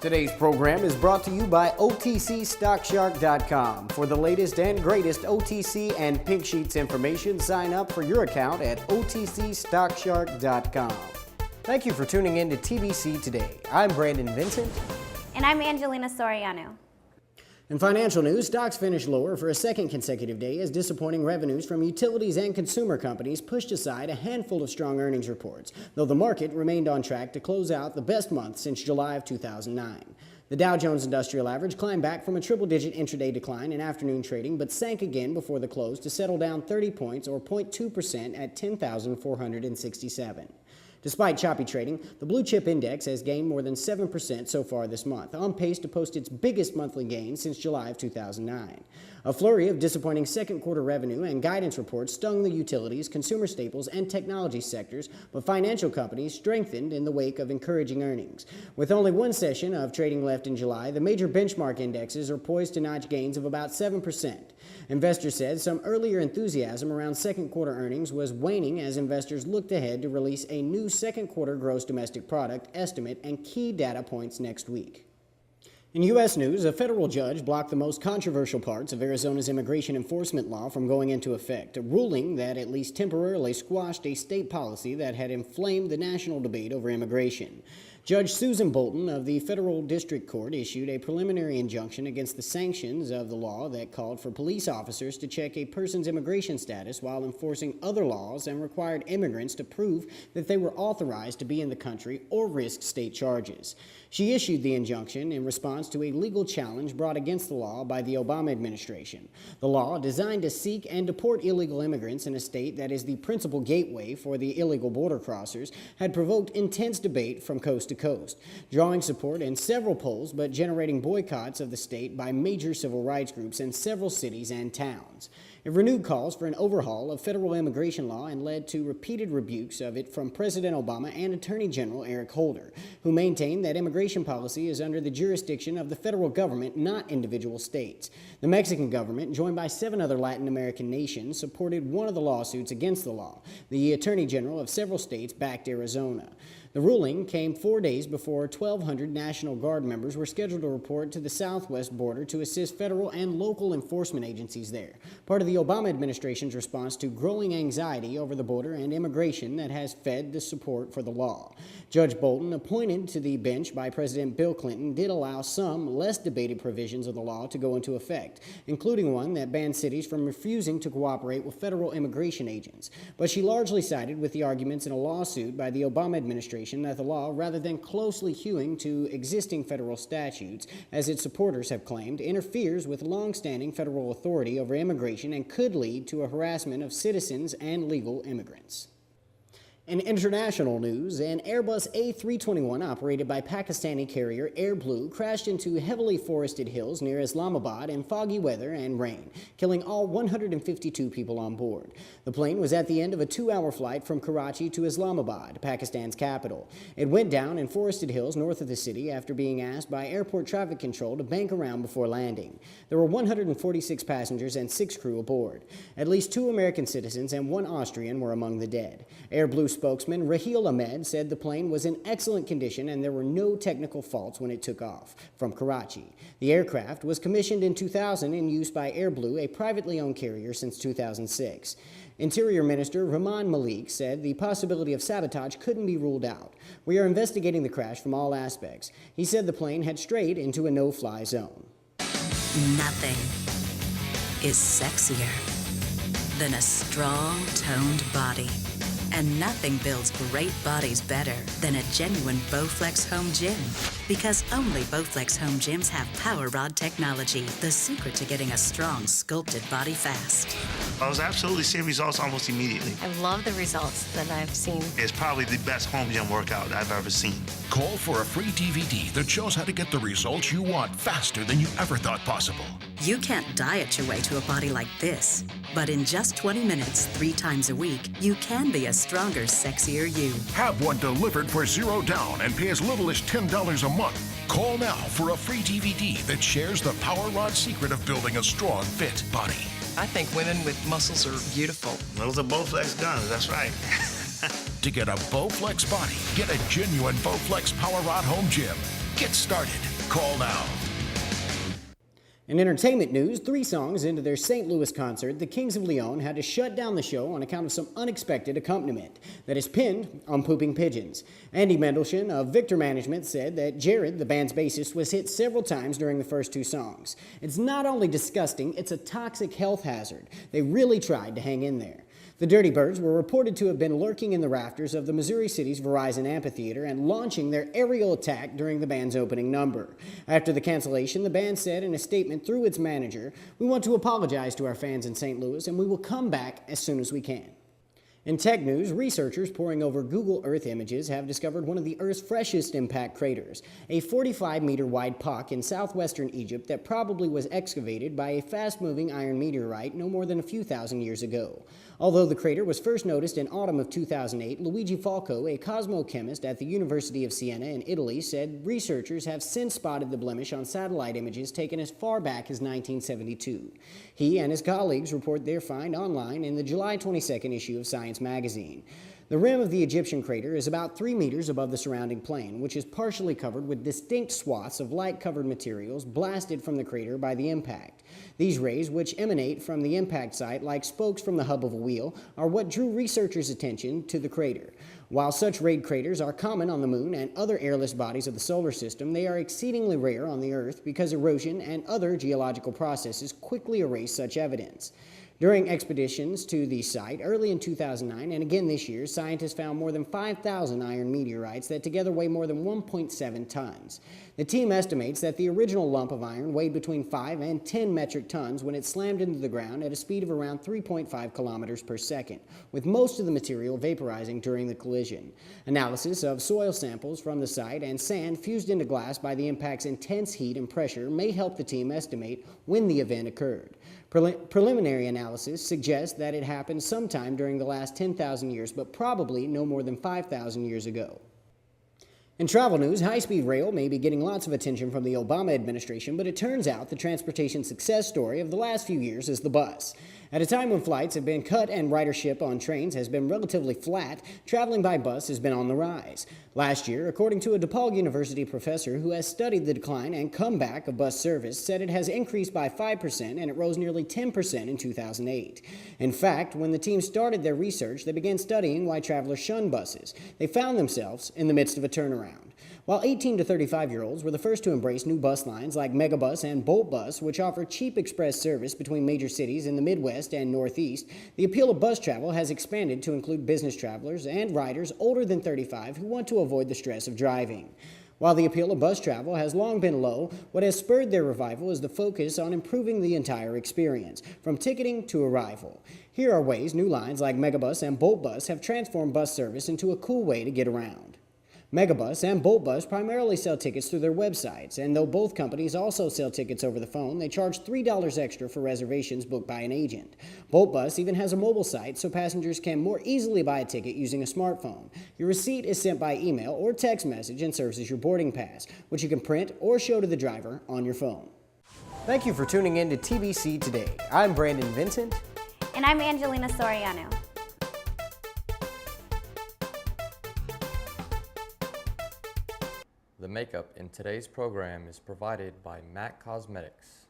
Today's program is brought to you by OTCStockShark.com. For the latest and greatest OTC and Pink Sheets information, sign up for your account at OTCStockShark.com. Thank you for tuning in to TBC Today. I'm Brandon Vincent. And I'm Angelina Soriano. In financial news, stocks finished lower for a second consecutive day as disappointing revenues from utilities and consumer companies pushed aside a handful of strong earnings reports, though the market remained on track to close out the best month since July of 2009. The Dow Jones Industrial Average climbed back from a triple-digit intraday decline in afternoon trading, but sank again before the close to settle down 30 points or 0.2% at 10,467. Despite choppy trading, the blue chip index has gained more than 7% so far this month, on pace to post its biggest monthly gain since July of 2009. A flurry of disappointing second quarter revenue and guidance reports stung the utilities, consumer staples, and technology sectors, but financial companies strengthened in the wake of encouraging earnings. With only one session of trading left in July, the major benchmark indexes are poised to notch gains of about 7%. Investors said some earlier enthusiasm around second quarter earnings was waning as investors looked ahead to release a new second quarter gross domestic product estimate and key data points next week. In U.S. news, a federal judge blocked the most controversial parts of Arizona's immigration enforcement law from going into effect, a ruling that at least temporarily squashed a state policy that had inflamed the national debate over immigration. Judge Susan Bolton of the Federal District Court issued a preliminary injunction against the sanctions of the law that called for police officers to check a person's immigration status while enforcing other laws and required immigrants to prove that they were authorized to be in the country or risk state charges. She issued the injunction in response to a legal challenge brought against the law by the Obama administration. The law, designed to seek and deport illegal immigrants in a state that is the principal gateway for the illegal border crossers, had provoked intense debate from coast to coast, drawing support in several polls but generating boycotts of the state by major civil rights groups in several cities and towns. It renewed calls for an overhaul of federal immigration law and led to repeated rebukes of it from President Obama and Attorney General Eric Holder, who maintained that immigration policy is under the jurisdiction of the federal government, not individual states. The Mexican government, joined by 7 other Latin American nations, supported one of the lawsuits against the law. The Attorney General of several states backed Arizona. The ruling came 4 days before 1,200 National Guard members were scheduled to report to the southwest border to assist federal and local enforcement agencies there, part of the Obama administration's response to growing anxiety over the border and immigration that has fed the support for the law. Judge Bolton, appointed to the bench by President Bill Clinton, did allow some less debated provisions of the law to go into effect, including one that banned cities from refusing to cooperate with federal immigration agents. But she largely sided with the arguments in a lawsuit by the Obama administration that the law, rather than closely hewing to existing federal statutes, as its supporters have claimed, interferes with long-standing federal authority over immigration and could lead to a harassment of citizens and legal immigrants. In international news, an Airbus A321 operated by Pakistani carrier Air Blue crashed into heavily forested hills near Islamabad in foggy weather and rain, killing all 152 people on board. The plane was at the end of a 2-hour flight from Karachi to Islamabad, Pakistan's capital. It went down in forested hills north of the city after being asked by airport traffic control to bank around before landing. There were 146 passengers and 6 crew aboard. At least 2 American citizens and 1 Austrian were among the dead. Air Blue spokesman Raheel Ahmed said the plane was in excellent condition and there were no technical faults when it took off from Karachi. The aircraft was commissioned in 2000 and used by Air Blue, a privately owned carrier, since 2006. Interior Minister Rahman Malik said the possibility of sabotage couldn't be ruled out. We are investigating the crash from all aspects. He said the plane had strayed into a no-fly zone. Nothing is sexier than a strong, toned body. And nothing builds great bodies better than a genuine Bowflex home gym. Because only Bowflex home gyms have Power Rod technology, the secret to getting a strong, sculpted body fast. I was absolutely seeing results almost immediately. I love the results that I've seen. It's probably the best home gym workout I've ever seen. Call for a free DVD that shows how to get the results you want faster than you ever thought possible. You can't diet your way to a body like this. But in just 20 minutes, 3 times a week, you can be a stronger, sexier you. Have one delivered for $0 down and pay as little as $10 a month. Call now for a free DVD that shares the Power Rod secret of building a strong, fit body. I think women with muscles are beautiful. Those are Bowflex guns, that's right. To get a Bowflex body, get a genuine Bowflex Power Rod home gym. Get started Call now. In entertainment news, 3 songs into their St. Louis concert, the Kings of Leon had to shut down the show on account of some unexpected accompaniment that is pinned on pooping pigeons. Andy Mendelsohn of Victor Management said that Jared, the band's bassist, was hit several times during the first 2 songs. It's not only disgusting, it's a toxic health hazard. They really tried to hang in there. The Dirty Birds were reported to have been lurking in the rafters of the Missouri City's Verizon Amphitheater and launching their aerial attack during the band's opening number. After the cancellation, the band said in a statement through its manager, "We want to apologize to our fans in St. Louis, and we will come back as soon as we can." In tech news, researchers poring over Google Earth images have discovered one of the Earth's freshest impact craters, a 45-meter wide pock in southwestern Egypt that probably was excavated by a fast-moving iron meteorite no more than a few thousand years ago. Although the crater was first noticed in autumn of 2008, Luigi Falco, a cosmochemist at the University of Siena in Italy, said researchers have since spotted the blemish on satellite images taken as far back as 1972. He and his colleagues report their find online in the July 22nd issue of Science magazine. The rim of the Egyptian crater is about 3 meters above the surrounding plain, which is partially covered with distinct swaths of light-covered materials blasted from the crater by the impact. These rays, which emanate from the impact site like spokes from the hub of a wheel, are what drew researchers' attention to the crater. While such rayed craters are common on the Moon and other airless bodies of the solar system, they are exceedingly rare on the Earth because erosion and other geological processes quickly erase such evidence. During expeditions to the site early in 2009 and again this year, scientists found more than 5,000 iron meteorites that together weigh more than 1.7 tons. The team estimates that the original lump of iron weighed between 5 and 10 metric tons when it slammed into the ground at a speed of around 3.5 kilometers per second, with most of the material vaporizing during the collision. Analysis of soil samples from the site and sand fused into glass by the impact's intense heat and pressure may help the team estimate when the event occurred. Preliminary analysis suggests that it happened sometime during the last 10,000 years, but probably no more than 5,000 years ago. In travel news, high-speed rail may be getting lots of attention from the Obama administration, but it turns out the transportation success story of the last few years is the bus. At a time when flights have been cut and ridership on trains has been relatively flat, traveling by bus has been on the rise. Last year, according to a DePaul University professor who has studied the decline and comeback of bus service, said it has increased by 5% and it rose nearly 10% in 2008. In fact, when the team started their research, they began studying why travelers shun buses. They found themselves in the midst of a turnaround. While 18 to 35-year-olds were the first to embrace new bus lines like Megabus and Bolt Bus, which offer cheap express service between major cities in the Midwest and Northeast, the appeal of bus travel has expanded to include business travelers and riders older than 35 who want to avoid the stress of driving. While the appeal of bus travel has long been low, what has spurred their revival is the focus on improving the entire experience, from ticketing to arrival. Here are ways new lines like Megabus and Bolt Bus have transformed bus service into a cool way to get around. Megabus and Bolt Bus primarily sell tickets through their websites, and though both companies also sell tickets over the phone, they charge $3 extra for reservations booked by an agent. Bolt Bus even has a mobile site so passengers can more easily buy a ticket using a smartphone. Your receipt is sent by email or text message and serves as your boarding pass, which you can print or show to the driver on your phone. Thank you for tuning in to TBC Today. I'm Brandon Vincent. And I'm Angelina Soriano. The makeup in today's program is provided by MAC Cosmetics.